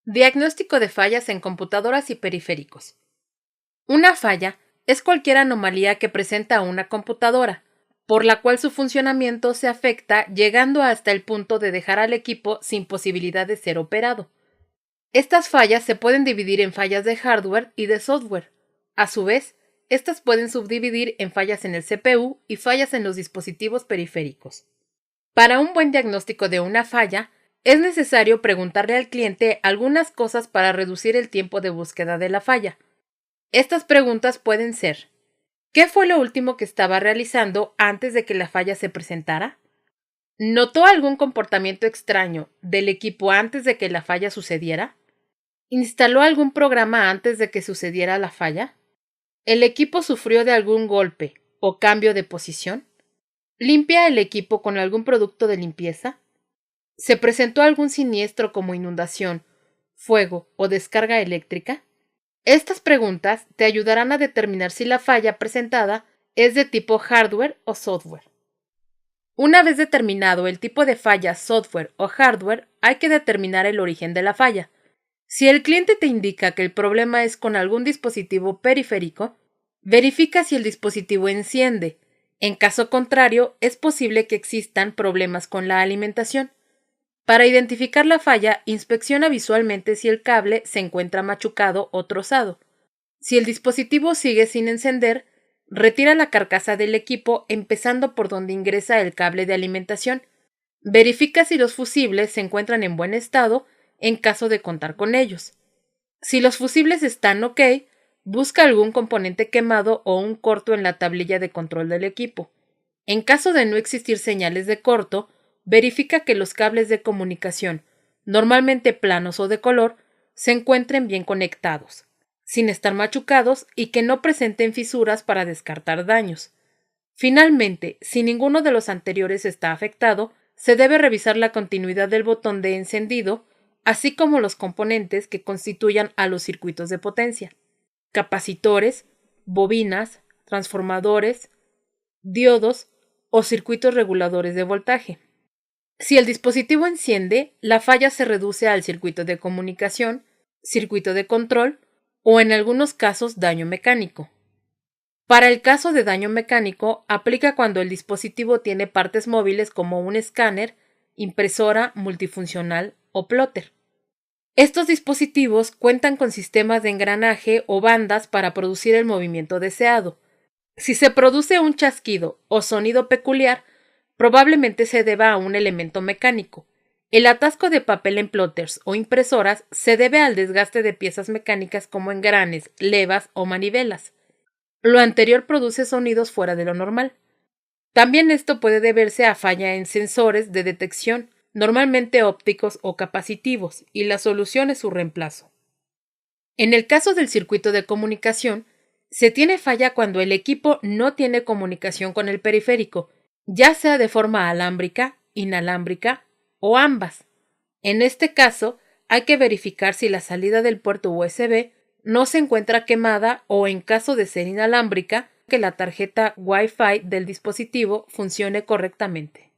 Diagnóstico de fallas en computadoras y periféricos. Una falla es cualquier anomalía que presenta una computadora, por la cual su funcionamiento se afecta llegando hasta el punto de dejar al equipo sin posibilidad de ser operado. Estas fallas se pueden dividir en fallas de hardware y de software. A su vez, estas pueden subdividir en fallas en el CPU y fallas en los dispositivos periféricos. Para un buen diagnóstico de una falla, es necesario preguntarle al cliente algunas cosas para reducir el tiempo de búsqueda de la falla. Estas preguntas pueden ser: ¿qué fue lo último que estaba realizando antes de que la falla se presentara? ¿Notó algún comportamiento extraño del equipo antes de que la falla sucediera? ¿Instaló algún programa antes de que sucediera la falla? ¿El equipo sufrió de algún golpe o cambio de posición? ¿Limpia el equipo con algún producto de limpieza? ¿Se presentó algún siniestro como inundación, fuego o descarga eléctrica? Estas preguntas te ayudarán a determinar si la falla presentada es de tipo hardware o software. Una vez determinado el tipo de falla software o hardware, hay que determinar el origen de la falla. Si el cliente te indica que el problema es con algún dispositivo periférico, verifica si el dispositivo enciende. En caso contrario, es posible que existan problemas con la alimentación. Para identificar la falla, inspecciona visualmente si el cable se encuentra machucado o trozado. Si el dispositivo sigue sin encender, retira la carcasa del equipo empezando por donde ingresa el cable de alimentación. Verifica si los fusibles se encuentran en buen estado en caso de contar con ellos. Si los fusibles están ok, busca algún componente quemado o un corto en la tablilla de control del equipo. En caso de no existir señales de corto, verifica que los cables de comunicación, normalmente planos o de color, se encuentren bien conectados, sin estar machucados y que no presenten fisuras para descartar daños. Finalmente, si ninguno de los anteriores está afectado, se debe revisar la continuidad del botón de encendido, así como los componentes que constituyan a los circuitos de potencia: capacitores, bobinas, transformadores, diodos o circuitos reguladores de voltaje. Si el dispositivo enciende, la falla se reduce al circuito de comunicación, circuito de control o en algunos casos daño mecánico. Para el caso de daño mecánico, aplica cuando el dispositivo tiene partes móviles como un escáner, impresora multifuncional o plotter. Estos dispositivos cuentan con sistemas de engranaje o bandas para producir el movimiento deseado. Si se produce un chasquido o sonido peculiar, probablemente se deba a un elemento mecánico. El atasco de papel en plotters o impresoras se debe al desgaste de piezas mecánicas como engranes, levas o manivelas. Lo anterior produce sonidos fuera de lo normal. También esto puede deberse a falla en sensores de detección, normalmente ópticos o capacitivos, y la solución es su reemplazo. En el caso del circuito de comunicación, se tiene falla cuando el equipo no tiene comunicación con el periférico, ya sea de forma alámbrica, inalámbrica o ambas. En este caso, hay que verificar si la salida del puerto USB no se encuentra quemada o, en caso de ser inalámbrica, que la tarjeta Wi-Fi del dispositivo funcione correctamente.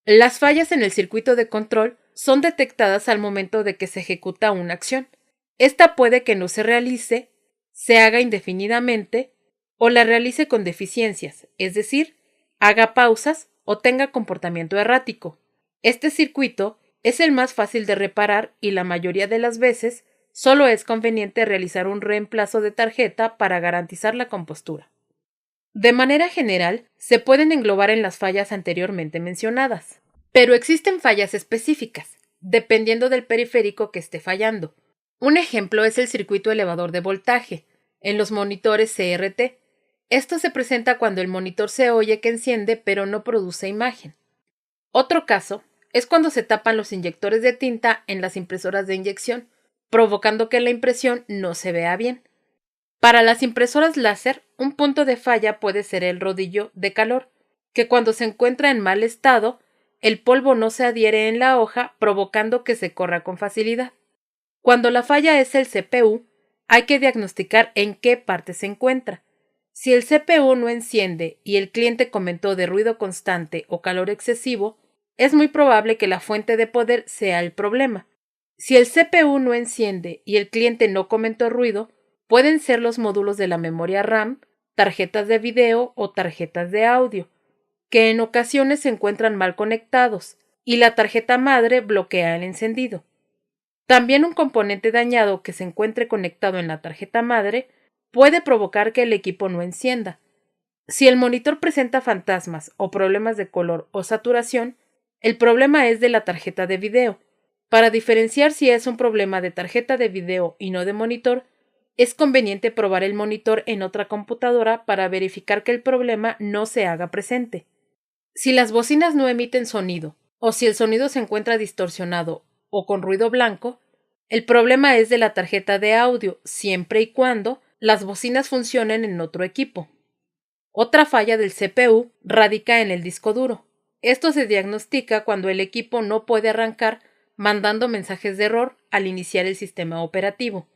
Las fallas en el circuito de control son detectadas al momento de que se ejecuta una acción. Esta puede que no se realice, se haga indefinidamente o la realice con deficiencias, es decir, haga pausas o tenga comportamiento errático. Este circuito es el más fácil de reparar y la mayoría de las veces solo es conveniente realizar un reemplazo de tarjeta para garantizar la compostura. De manera general, se pueden englobar en las fallas anteriormente mencionadas, pero existen fallas específicas, dependiendo del periférico que esté fallando. Un ejemplo es el circuito elevador de voltaje, en los monitores CRT. Esto se presenta cuando el monitor se oye que enciende pero no produce imagen. Otro caso es cuando se tapan los inyectores de tinta en las impresoras de inyección, provocando que la impresión no se vea bien. Para las impresoras láser, un punto de falla puede ser el rodillo de calor, que cuando se encuentra en mal estado, el polvo no se adhiere en la hoja, provocando que se corra con facilidad. Cuando la falla es el CPU, hay que diagnosticar en qué parte se encuentra. Si el CPU no enciende y el cliente comentó de ruido constante o calor excesivo, es muy probable que la fuente de poder sea el problema. Si el CPU no enciende y el cliente no comentó ruido, pueden ser los módulos de la memoria RAM, tarjetas de video o tarjetas de audio, que en ocasiones se encuentran mal conectados y la tarjeta madre bloquea el encendido. También un componente dañado que se encuentre conectado en la tarjeta madre puede provocar que el equipo no encienda. Si el monitor presenta fantasmas o problemas de color o saturación, el problema es de la tarjeta de video. Para diferenciar si es un problema de tarjeta de video y no de monitor, es conveniente probar el monitor en otra computadora para verificar que el problema no se haga presente. Si las bocinas no emiten sonido, o si el sonido se encuentra distorsionado o con ruido blanco, el problema es de la tarjeta de audio, siempre y cuando las bocinas funcionen en otro equipo. Otra falla del CPU radica en el disco duro. Esto se diagnostica cuando el equipo no puede arrancar mandando mensajes de error al iniciar el sistema operativo.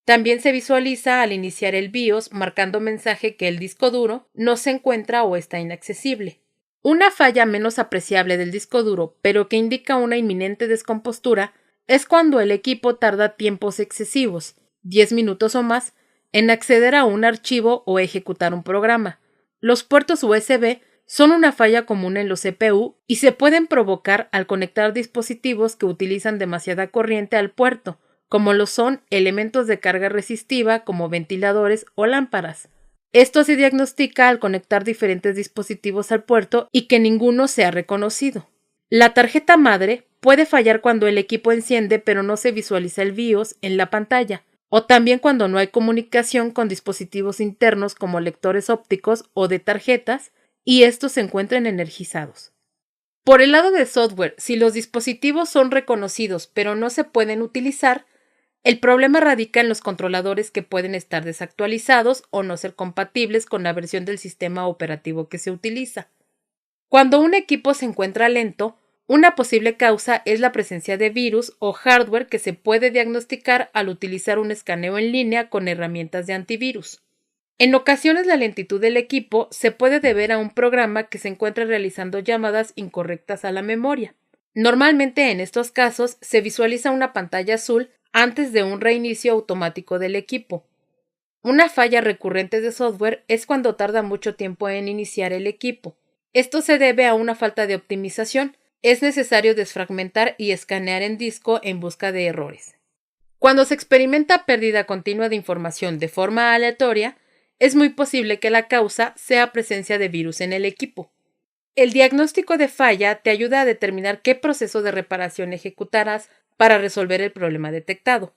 También se visualiza al iniciar el BIOS marcando mensaje que el disco duro no se encuentra o está inaccesible. Una falla menos apreciable del disco duro, pero que indica una inminente descompostura, es cuando el equipo tarda tiempos excesivos, 10 minutos o más, en acceder a un archivo o ejecutar un programa. Los puertos USB son una falla común en los CPU y se pueden provocar al conectar dispositivos que utilizan demasiada corriente al puerto, como lo son elementos de carga resistiva como ventiladores o lámparas. Esto se diagnostica al conectar diferentes dispositivos al puerto y que ninguno sea reconocido. La tarjeta madre puede fallar cuando el equipo enciende pero no se visualiza el BIOS en la pantalla, o también cuando no hay comunicación con dispositivos internos como lectores ópticos o de tarjetas y estos se encuentran energizados. Por el lado de software, si los dispositivos son reconocidos pero no se pueden utilizar, el problema radica en los controladores que pueden estar desactualizados o no ser compatibles con la versión del sistema operativo que se utiliza. Cuando un equipo se encuentra lento, una posible causa es la presencia de virus o hardware que se puede diagnosticar al utilizar un escaneo en línea con herramientas de antivirus. En ocasiones la lentitud del equipo se puede deber a un programa que se encuentra realizando llamadas incorrectas a la memoria. Normalmente en estos casos se visualiza una pantalla azul antes de un reinicio automático del equipo. Una falla recurrente de software es cuando tarda mucho tiempo en iniciar el equipo. Esto se debe a una falta de optimización. Es necesario desfragmentar y escanear en disco en busca de errores. Cuando se experimenta pérdida continua de información de forma aleatoria, es muy posible que la causa sea presencia de virus en el equipo. El diagnóstico de falla te ayuda a determinar qué proceso de reparación ejecutarás para resolver el problema detectado.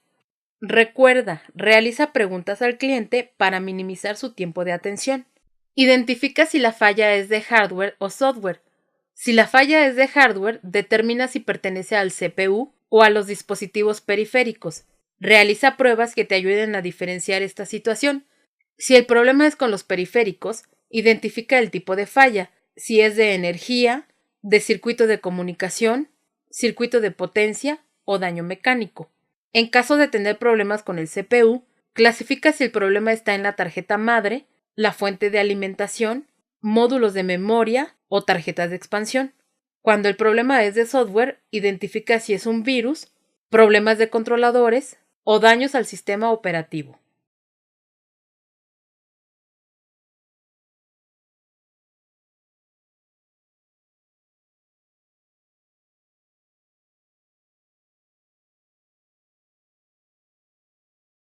Recuerda, realiza preguntas al cliente para minimizar su tiempo de atención. Identifica si la falla es de hardware o software. Si la falla es de hardware, determina si pertenece al CPU o a los dispositivos periféricos. Realiza pruebas que te ayuden a diferenciar esta situación. Si el problema es con los periféricos, identifica el tipo de falla, si es de energía, de circuito de comunicación, circuito de potencia o daño mecánico. En caso de tener problemas con el CPU, clasifica si el problema está en la tarjeta madre, la fuente de alimentación, módulos de memoria o tarjetas de expansión. Cuando el problema es de software, identifica si es un virus, problemas de controladores o daños al sistema operativo.